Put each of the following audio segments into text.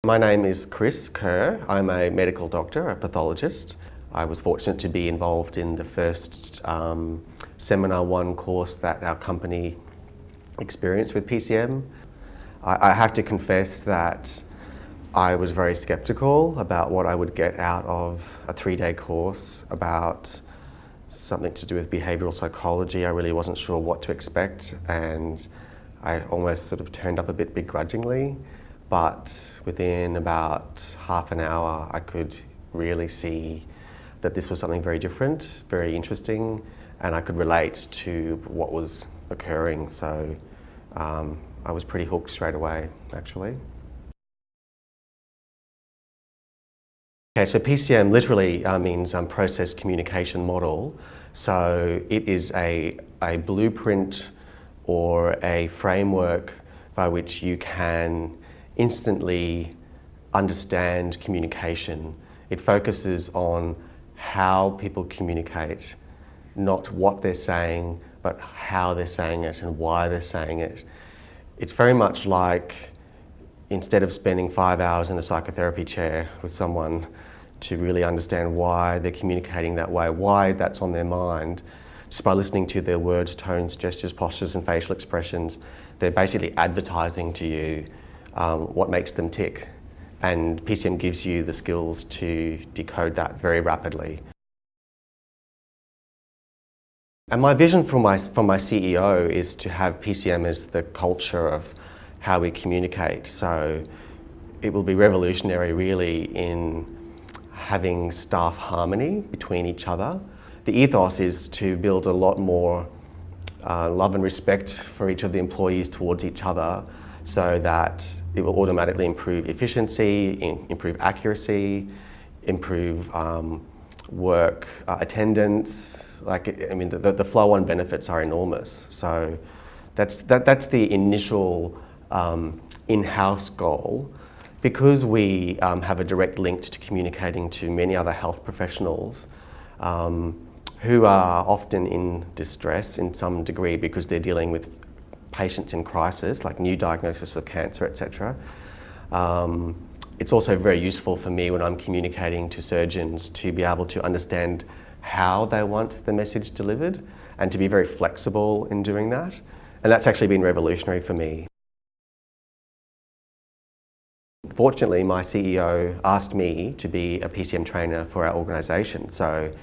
My name is Kris Kerr. I'm a medical doctor, a pathologist. I was fortunate to be involved in the first Seminar 1 course that our company experienced with PCM. I have to confess that I was very sceptical about what I would get out of a 3-day course about something to do with behavioural psychology. I really wasn't sure what to expect, and I almost sort of turned up a bit begrudgingly. But within about half an hour, I could really see that this was something very different, very interesting, and I could relate to what was occurring. So I was pretty hooked straight away, actually. Okay, so PCM literally means process communication model. So it is a blueprint or a framework by which you can instantly understand communication. It focuses on how people communicate, not what they're saying, but how they're saying it and why they're saying it. It's very much like, instead of spending 5 hours in a psychotherapy chair with someone to really understand why they're communicating that way, why that's on their mind, just by listening to their words, tones, gestures, postures and facial expressions, they're basically advertising to you what makes them tick. And PCM gives you the skills to decode that very rapidly. And my vision for my CEO is to have PCM as the culture of how we communicate. So it will be revolutionary really in having staff harmony between each other. The ethos is to build a lot more love and respect for each of the employees towards each other, so that it will automatically improve efficiency, improve accuracy, improve work attendance. The flow-on benefits are enormous. So that's the initial in-house goal. Because we have a direct link to communicating to many other health professionals who are often in distress in some degree because they're dealing with patients in crisis, like new diagnosis of cancer, etc. It's also very useful for me when I'm communicating to surgeons to be able to understand how they want the message delivered and to be very flexible in doing that. And that's actually been revolutionary for me. Fortunately, my CEO asked me to be a PCM trainer for our organisation, so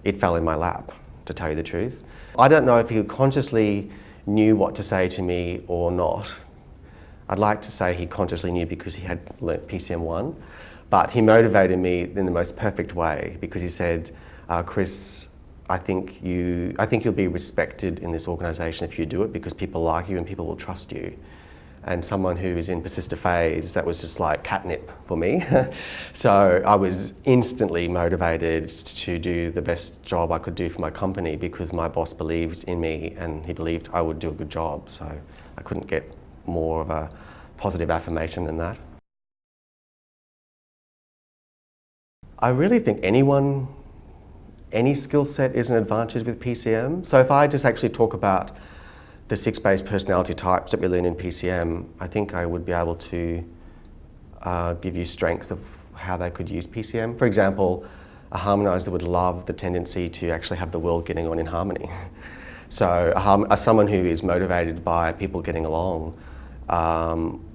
it fell in my lap, to tell you the truth. I don't know if he consciously knew what to say to me or not. I'd like to say he consciously knew because he had learnt PCM 1, but he motivated me in the most perfect way, because he said, Kris, I think you'll be respected in this organisation if you do it, because people like you and people will trust you. And someone who is in persistent phase, that was just like catnip for me. So I was instantly motivated to do the best job I could do for my company, because my boss believed in me and he believed I would do a good job. So I couldn't get more of a positive affirmation than that. I really think any skill set is an advantage with PCM. So if I just actually talk about the 6 base personality types that we learn in PCM, I think I would be able to give you strengths of how they could use PCM. For example, a harmonizer would love the tendency to actually have the world getting on in harmony. So someone who is motivated by people getting along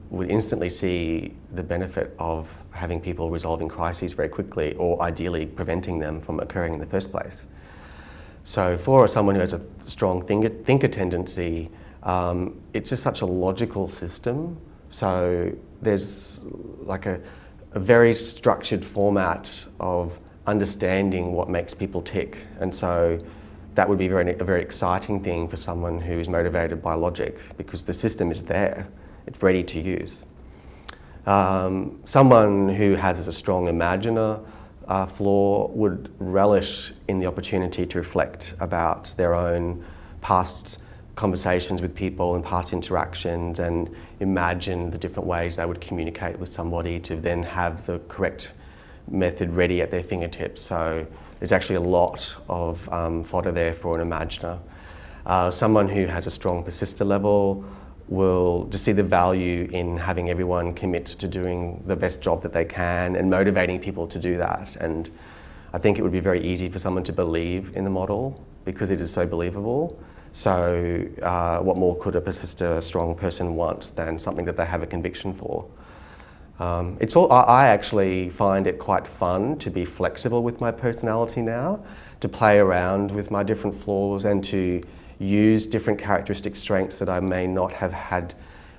would instantly see the benefit of having people resolving crises very quickly, or ideally preventing them from occurring in the first place. So for someone who has a strong thinker tendency, it's just such a logical system. So there's like a very structured format of understanding what makes people tick. And so that would be a very exciting thing for someone who is motivated by logic, because the system is there, it's ready to use. Someone who has a strong imaginer flaw would relish in the opportunity to reflect about their own past conversations with people and past interactions, and imagine the different ways they would communicate with somebody to then have the correct method ready at their fingertips. So there's actually a lot of fodder there for an imaginer. Someone who has a strong persister level will just see the value in having everyone commit to doing the best job that they can and motivating people to do that. And I think it would be very easy for someone to believe in the model because it is so believable. So what more could a persistent, strong person want than something that they have a conviction for? I actually find it quite fun to be flexible with my personality now, to play around with my different flaws and to use different characteristic strengths that I may not have had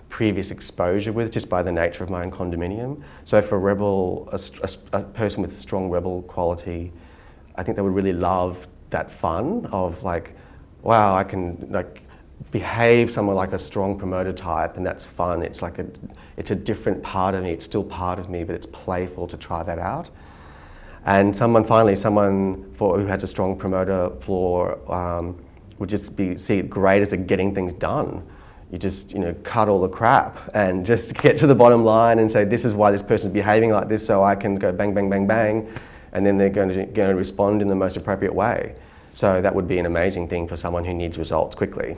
previous exposure with just by the nature of my own condominium. So for a person with strong rebel quality, I think they would really love that fun of like, wow, I can like behave somewhat like a strong promoter type, and that's fun. It's like it's a different part of me. It's still part of me, but it's playful to try that out. And someone who has a strong promoter flaw would just see it great as a getting things done. You just cut all the crap and just get to the bottom line and say, this is why this person's behaving like this, so I can go bang, bang, bang, bang, and then they're going to respond in the most appropriate way. So that would be an amazing thing for someone who needs results quickly.